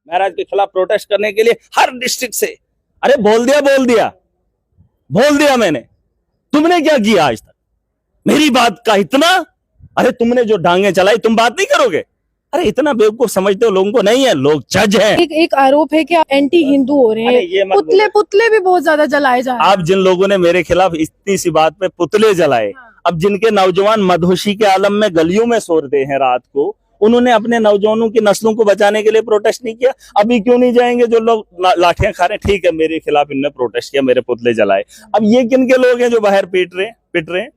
महाराज के खिलाफ प्रोटेस्ट करने के लिए हर डिस्ट्रिक्ट से। अरे बोल दिया मैंने। तुमने क्या किया आज तक मेरी बात का इतना? अरे तुमने जो डांगे चलाई, तुम बात नहीं करोगे? अरे इतना बेवकूफ समझते हो लोगों को? नहीं है, लोग जज हैं। एक आरोप है कि एंटी हिंदू हो रहे हैं, पुतले भी बहुत ज्यादा जलाए जा रहे हैं। आप जिन लोगों ने मेरे खिलाफ इतनी सी बात पे पुतले जलाए, अब जिनके नौजवान मदहोशी के आलम में गलियों में सोते हैं रात को, उन्होंने अपने नौजवानों की नस्लों को बचाने के लिए प्रोटेस्ट नहीं किया। अभी क्यों नहीं जाएंगे जो लोग लाठियां खा रहे हैं? ठीक है, मेरे खिलाफ इनने प्रोटेस्ट किया, मेरे पुतले जलाए। अब ये किन के लोग हैं जो बाहर पिट रहे हैं?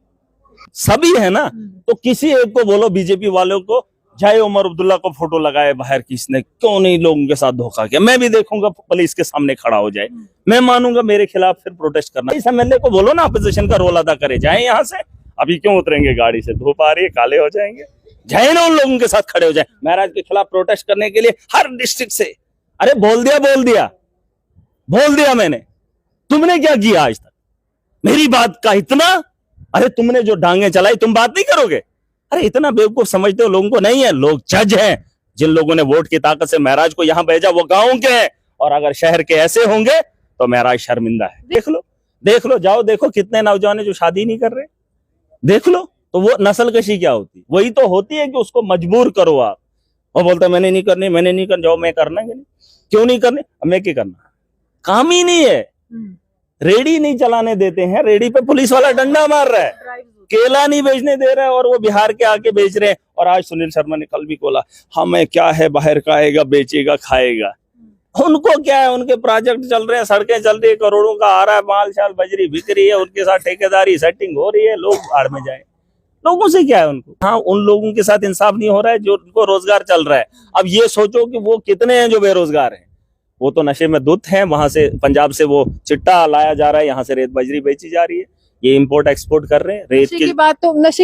सभी है ना। तो किसी एक को बोलो, बीजेपी वालों को, चाहे उमर अब्दुल्ला को फोटो लगाए बाहर, किसने क्यों नहीं लोगों के साथ धोखा किया? मैं भी देखूंगा, पुलिस के सामने खड़ा हो जाए, मैं मानूंगा मेरे खिलाफ फिर प्रोटेस्ट करना। इस एमएलए को बोलो ना अपोजिशन का रोल अदा करे, जाए यहाँ से। अभी क्यों उतरेंगे गाड़ी से? धूप आ रही है, काले हो जाएंगे। जाए ना, उन लोगों के साथ खड़े हो जाए महाराज के खिलाफ प्रोटेस्ट करने के लिए हर डिस्ट्रिक्ट से। अरे बोल दिया मैंने। तुमने क्या किया आज तक मेरी बात का इतना? अरे तुमने जो डांगे चलाई, तुम बात नहीं करोगे? अरे इतना बेवकूफ समझते हो लोगों को? नहीं है, लोग जज हैं। जिन लोगों ने वोट की ताकत से महराज को यहां भेजा वो गांव के हैं, और अगर शहर के ऐसे होंगे तो महराज शर्मिंदा है। देख लो, जाओ देखो कितने नौजवान जो शादी नहीं कर रहे, देख लो। तो वो नस्लकशी क्या होती? वही तो होती है कि उसको मजबूर करो आप। वो बोलता मैंने नहीं करनी, जाओ मैं करना है। क्यों नहीं करने? मैं क्या करना? काम ही नहीं है। रेडी नहीं चलाने देते हैं, रेडी पे पुलिस वाला डंडा मार रहा है, केला नहीं बेचने दे रहा है, और वो बिहार के आके बेच रहे हैं। और आज सुनील शर्मा ने कल भी बोला, हमें क्या है, बाहर का आएगा, बेचेगा, खाएगा। उनको क्या है? उनके प्रोजेक्ट चल रहे हैं, सड़कें चल रही है, करोड़ों का आ रहा है माल शाल, बजरी बिक रही है, उनके साथ ठेकेदारी सेटिंग हो रही है। लोग आड़ में जाए, लोगों से क्या है उनको? हाँ, उन लोगों के साथ इंसाफ नहीं हो रहा है जो उनको रोजगार चल रहा है। अब ये सोचो कि वो कितने हैं जो बेरोजगार हैं। वो तो नशे में धुत हैं, वहां से पंजाब से वो चिट्टा लाया जा रहा है, यहाँ से रेत बजरी बेची जा रही है, ये इंपोर्ट एक्सपोर्ट कर रहे हैं। रेत नशे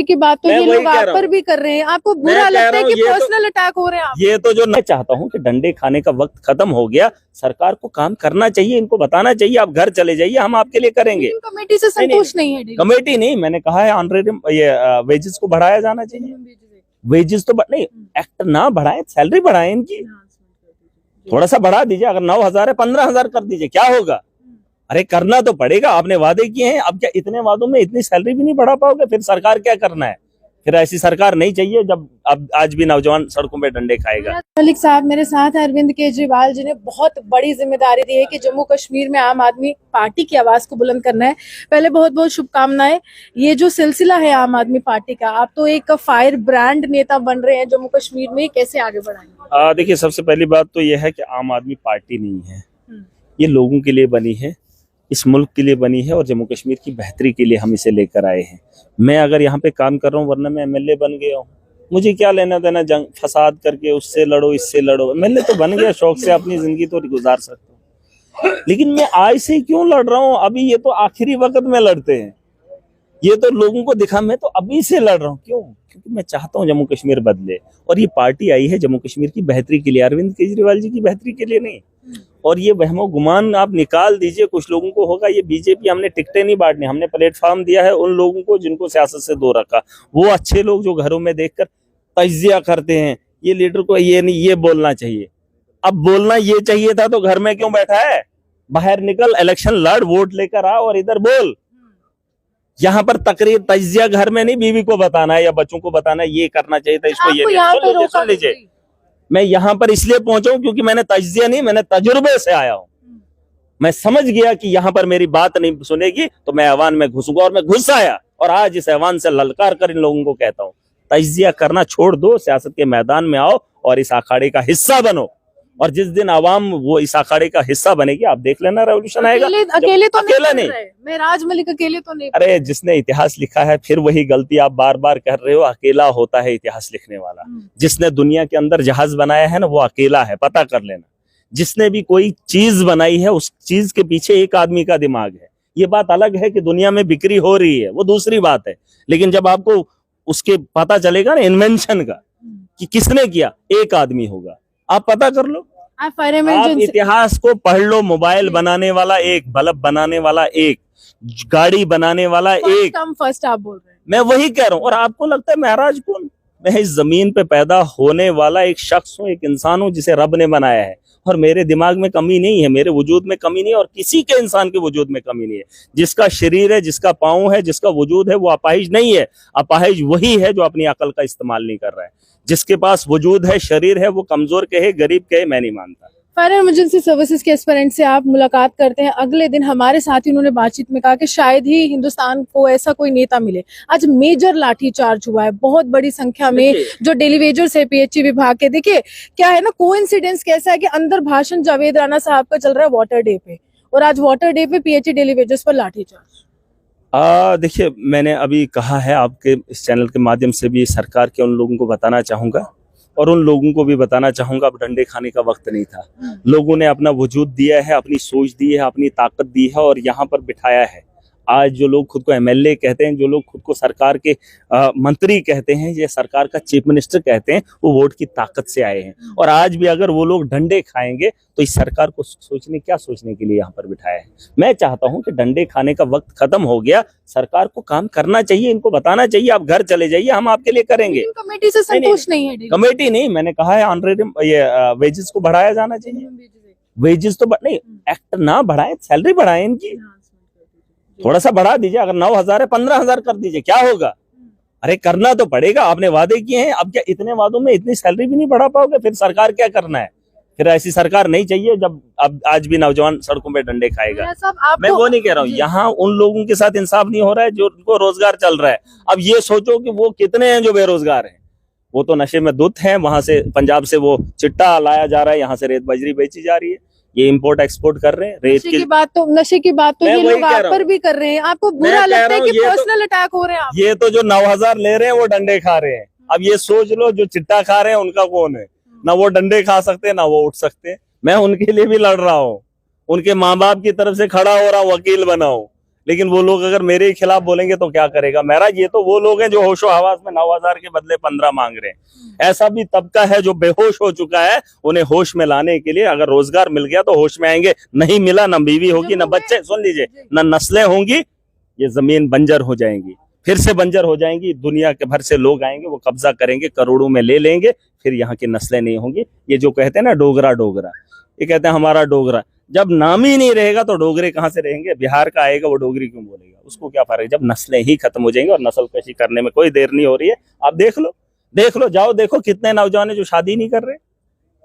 की बात तो ये लोग आप पर भी कर रहे हैं। आपको बुरा लगता है कि पर्सनल अटैक हो रहे हैं? ये तो जो मैं चाहता हूँ कि डंडे खाने का वक्त खत्म हो गया। सरकार को काम करना चाहिए, इनको बताना चाहिए, आप घर चले जाइए, हम आपके लिए करेंगे। कमेटी से संतोष नहीं है? कमेटी नहीं, मैंने कहा है ऑनरेरी ये वेजेस को बढ़ाया जाना चाहिए। वेजेस तो नहीं, एक्ट ना बढ़ाए, सैलरी बढ़ाए इनकी, थोड़ा सा बढ़ा दीजिए। अगर 9,000 है 15,000 कर दीजिए, क्या होगा? अरे करना तो पड़ेगा, आपने वादे किए हैं। अब क्या इतने वादों में इतनी सैलरी भी नहीं बढ़ा पाओगे? फिर सरकार क्या करना है? फिर ऐसी सरकार नहीं चाहिए जब अब आज भी नौजवान सड़कों पे डंडे खाएगा। मलिक साहब मेरे साथ है। अरविंद केजरीवाल जी ने बहुत बड़ी जिम्मेदारी दी है कि जम्मू कश्मीर में आम आदमी पार्टी की आवाज को बुलंद करना है। पहले बहुत बहुत शुभकामनाएं। ये जो सिलसिला है आम आदमी पार्टी का, आप तो एक फायर ब्रांड नेता बन रहे हैं जम्मू कश्मीर में, कैसे आगे बढ़ाएंगे? देखिए, सबसे पहली बात तो यह है कि आम आदमी पार्टी नहीं है, ये लोगों के लिए बनी है, इस मुल्क के लिए बनी है, और जम्मू कश्मीर की बेहतरी के लिए हम इसे लेकर आए हैं। मैं अगर यहाँ पे काम कर रहा हूँ, वरना मैं एमएलए बन गया हूँ, मुझे क्या लेना देना जंग फसाद करके, उससे लड़ो इससे लड़ो। एमएलए तो बन गया, शौक से अपनी जिंदगी तो गुजार सकता हूँ, लेकिन मैं आज से क्यों लड़ रहा हूँ? अभी ये तो आखिरी वक्त में लड़ते हैं, ये तो लोगों को दिखा, मैं तो अभी से लड़ रहा हूँ। क्यों? क्योंकि मैं चाहता हूँ जम्मू कश्मीर बदले, और ये पार्टी आई है जम्मू कश्मीर की बेहतरी के लिए, अरविंद केजरीवाल जी की बेहतरी के लिए नहीं। और ये वहमो गुमान आप निकाल दीजिए। कुछ लोगों को होगा ये बीजेपी, हमने टिकटें नहीं बांटनी, हमने प्लेटफॉर्म दिया है उन लोगों को जिनको सियासत से दूर रखा। वो अच्छे लोग जो घरों में देखकर तजिया करते हैं, ये लीडर को ये नहीं, ये बोलना चाहिए। अब बोलना ये चाहिए था तो घर में क्यों बैठा है? बाहर निकल, इलेक्शन लड़, वोट लेकर आ और इधर बोल। यहाँ पर तकरीर तजिया घर में नहीं, बीवी को बताना है या बच्चों को बताना है ये करना चाहिए था, इसको ये सुन लीजिए। मैं यहाँ पर इसलिए पहुंचा हूं क्योंकि मैंने तजिया नहीं, मैंने तजुर्बे से आया हूं। मैं समझ गया कि यहाँ पर मेरी बात नहीं सुनेगी तो मैं ऐवान में घुसूंगा, और मैं घुस आया। और आज इस ऐवान से ललकार कर इन लोगों को कहता हूँ, तजिया करना छोड़ दो, सियासत के मैदान में आओ और इस अखाड़े का हिस्सा बनो। और जिस दिन आवाम वो इस अखाड़े का हिस्सा बनेगी, आप देख लेना रेवोल्यूशन आएगा। अकेला नहीं, महराज मलिक अकेले तो नहीं। अरे जिसने इतिहास लिखा है, फिर वही गलती आप बार बार कर रहे हो। अकेला होता है इतिहास लिखने वाला। जिसने दुनिया के अंदर जहाज बनाया है ना, वो अकेला है, पता कर लेना। जिसने भी कोई चीज बनाई है, उस चीज के पीछे एक आदमी का दिमाग है। ये बात अलग है कि दुनिया में बिक्री हो रही है, वो दूसरी बात है। लेकिन जब आपको उसके पता चलेगा ना इन्वेंशन का कि किसने किया, एक आदमी होगा। आप पता कर लो, आप इतिहास को पढ़ लो। मोबाइल बनाने वाला एक, बल्ब बनाने वाला एक, गाड़ी बनाने वाला एक। फर्स्ट आप बोल रहे हैं, मैं वही कह रहा हूँ। और आपको लगता है महराज कौन? मैं इस जमीन पे पैदा होने वाला एक शख्स हूँ, एक इंसान हूँ जिसे रब ने बनाया है। और मेरे दिमाग में कमी नहीं है, मेरे वजूद में कमी नहीं है, और किसी के इंसान के वजूद में कमी नहीं है। जिसका शरीर है, जिसका पाँव है, जिसका वजूद है, वो अपाहिज नहीं है। अपाहिज वही है जो अपनी अकल का इस्तेमाल नहीं कर रहा है। जिसके पास वजूद है, शरीर है, वो कमजोर कहे, गरीब कहे, मैं नहीं मानता। फायर इमरजेंसी सर्विसेज के एस्पिरेंट से आप मुलाकात करते हैं, अगले दिन हमारे साथ ही उन्होंने बातचीत में कहा कि शायद ही हिंदुस्तान को ऐसा कोई नेता मिले। आज मेजर लाठीचार्ज हुआ है, बहुत बड़ी संख्या में जो डेली वेजर्स है पीएचई विभाग के। देखिए क्या है ना, कोइंसिडेंस कैसा है कि अंदर भाषण जावेद राणा साहब का चल रहा है वाटर डे पे, और आज वाटर डे पे पीएचई डेली वेजर्स पर लाठीचार्ज। देखिए, मैंने अभी कहा है आपके इस चैनल के माध्यम से भी सरकार के उन लोगों को बताना चाहूंगा, और उन लोगों को भी बताना चाहूंगा, अब डंडे खाने का वक्त नहीं था। लोगों ने अपना वजूद दिया है, अपनी सोच दी है, अपनी ताकत दी है, और यहाँ पर बिठाया है। आज जो लोग खुद को एमएलए कहते हैं, जो लोग खुद को सरकार के मंत्री कहते हैं, या सरकार का चीफ मिनिस्टर कहते हैं, वो वोट की ताकत से आए हैं। और आज भी अगर वो लोग डंडे खाएंगे तो इस सरकार को सोचने के लिए यहाँ पर बिठाया है। मैं चाहता हूँ कि डंडे खाने का वक्त खत्म हो गया, सरकार को काम करना चाहिए, इनको बताना चाहिए आप घर चले जाइए, हम आपके लिए करेंगे। कमेटी से संतुष्ट नहीं है? कमेटी नहीं, मैंने कहा है ऑनरेरी ये वेजेस को बढ़ाया जाना चाहिए। वेजेस तो नहीं, एक्ट ना बढ़ाएं, सैलरी बढ़ाएं इनकी, थोड़ा सा बढ़ा दीजिए। अगर 9,000 है 15,000 कर दीजिए, क्या होगा? अरे करना तो पड़ेगा, आपने वादे किए हैं। अब क्या इतने वादों में इतनी सैलरी भी नहीं बढ़ा पाओगे? फिर सरकार क्या करना है? फिर ऐसी सरकार नहीं चाहिए जब अब आज भी नौजवान सड़कों पे डंडे खाएगा। मैं वो नहीं कह रहा हूँ, यहाँ उन लोगों के साथ इंसाफ नहीं हो रहा है जो उनको रोजगार चल रहा है। अब ये सोचो कि वो कितने हैं जो बेरोजगार हैं। वो तो नशे में धुत हैं, वहां से पंजाब से वो चिट्टा लाया जा रहा है, यहाँ से रेत बजरी बेची जा रही है, ये इंपोर्ट एक्सपोर्ट कर रहे हैं। रेत नशे की बात तो ये लोग आप पर भी कर रहे हैं। आपको बुरा लगता है कि पर्सनल अटैक हो रहे हैं? ये तो जो 9,000 ले रहे हैं वो डंडे खा रहे हैं। अब ये सोच लो जो चिट्टा खा रहे हैं उनका कौन है? ना वो डंडे खा सकते, ना वो उठ सकते। मैं उनके लिए भी लड़ रहा हूँ, उनके माँ बाप की तरफ से खड़ा हो रहा हूँ, वकील बना हूँ। लेकिन वो लोग अगर मेरे खिलाफ बोलेंगे तो क्या करेगा महाराज? ये तो वो लोग हैं जो होशो हवास में 9,000 के बदले 15 मांग रहे हैं। ऐसा भी तबका है जो बेहोश हो चुका है, उन्हें होश में लाने के लिए अगर रोजगार मिल गया तो होश में आएंगे। नहीं मिला, न बीवी होगी, न बच्चे, सुन लीजिए, न नस्लें होंगी, ये जमीन बंजर हो जाएंगी, फिर से बंजर हो जाएंगी। दुनिया के भर से लोग आएंगे, वो कब्जा करेंगे, करोड़ों में ले लेंगे, फिर यहाँ की नस्लें नहीं होंगी। ये जो कहते हैं ना डोगरा डोगरा, ये कहते हैं हमारा डोगरा, जब नाम ही नहीं रहेगा तो डोगरे कहाँ से रहेंगे? बिहार का आएगा वो डोगरी क्यों बोलेगा? उसको क्या फर्क है? जब नस्लें ही खत्म हो जाएंगी, और नस्ल कशी करने में कोई देर नहीं हो रही है। आप देख लो, जाओ देखो कितने नौजवान है जो शादी नहीं कर रहे,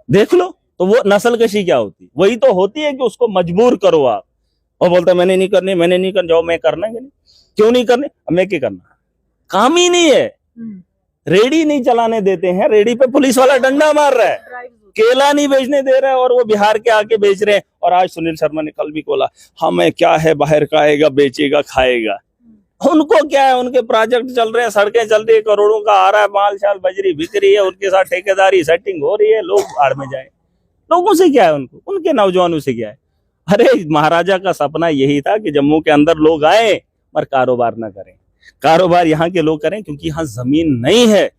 देख लो। तो वो नस्ल कशी क्या होती? वही तो होती है कि उसको मजबूर करो आप, और बोलता है मैंने नहीं करनी, जाओ मैं करना नहीं। क्यों नहीं करनी? मैं क्या करना? काम ही नहीं है। रेडी नहीं चलाने देते हैं, रेडी पे पुलिस वाला डंडा मार रहा है, केला नहीं बेचने दे रहा है, और वो बिहार के आके बेच रहे हैं। और आज सुनील शर्मा ने कल भी बोला, हमें क्या है, बाहर का आएगा, बेचेगा, खाएगा। उनको क्या है? उनके प्रोजेक्ट चल रहे हैं, सड़कें चल रही है, करोड़ों का आ रहा है माल शाल, बजरी बिक रही है, उनके साथ ठेकेदारी सेटिंग हो रही है, लोग बाहर में जाए। लोगों से क्या है? उनके नौजवानों से क्या है? अरे महाराजा का सपना यही था कि जम्मू के अंदर लोग आए पर कारोबार ना करें। कारोबार यहाँ के लोग करें, क्योंकि यहाँ जमीन नहीं है।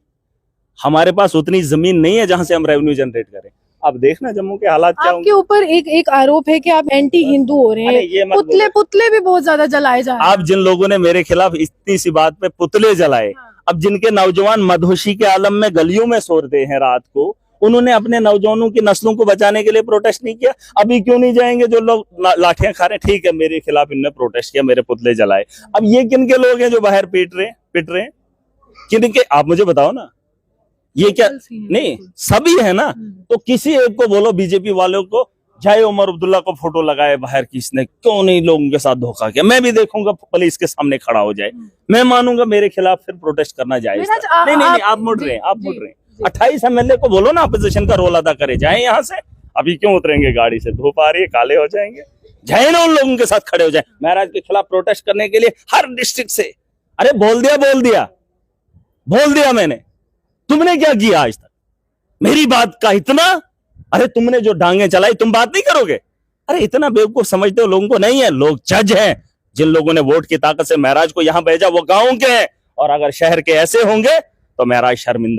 हमारे पास उतनी जमीन नहीं है जहां से हम रेवेन्यू जनरेट करें। अब देखना जम्मू के हालात क्या होंगे। आपके ऊपर एक आरोप है कि आप एंटी हिंदू हो रहे हैं, पुतले भी बहुत ज्यादा जलाए जा रहे हैं। आप जिन लोगों ने मेरे खिलाफ इतनी सी बात पे पुतले जलाए, अब जिनके नौजवान मदहोशी के आलम में गलियों में सोते हैं रात को, उन्होंने अपने नौजवानों की नस्लों को बचाने के लिए प्रोटेस्ट नहीं किया। अभी क्यों नहीं जाएंगे जो लोग लाठियां खा रहे हैं? ठीक है, मेरे खिलाफ इनने प्रोटेस्ट किया, मेरे पुतले जलाए। अब ये किन के लोग हैं जो बाहर पिट रहे हैं? किनके? आप मुझे बताओ ना। ये क्या नहीं, सभी है ना? तो किसी एक को बोलो, बीजेपी वालों को, चाहे उमर अब्दुल्ला को फोटो लगाए बाहर, किसने क्यों नहीं लोगों के साथ धोखा किया? मैं भी देखूंगा, पुलिस के सामने खड़ा हो जाए, मैं मानूंगा मेरे खिलाफ फिर प्रोटेस्ट करना जायज था। नहीं, आप मुड़ रहे हैं। 28 एमएलए को बोलो ना अपोजिशन का रोल अदा करे, जाए यहाँ से। अभी क्यों उतरेंगे गाड़ी से? धूप आ रही है, काले हो जाएंगे। जाए ना, उन लोगों के साथ खड़े हो जाए महाराज के खिलाफ प्रोटेस्ट करने के लिए हर डिस्ट्रिक्ट से। अरे बोल दिया मैंने। तुमने क्या किया आज तक? मेरी बात का इतना? अरे तुमने जो डांगे चलाई, तुम बात नहीं करोगे? अरे इतना बेवकूफ समझते हो लोगों को? नहीं है, लोग जज हैं। जिन लोगों ने वोट की ताकत से महराज को यहां भेजा वो गांव के हैं, और अगर शहर के ऐसे होंगे तो महराज शर्मिंदा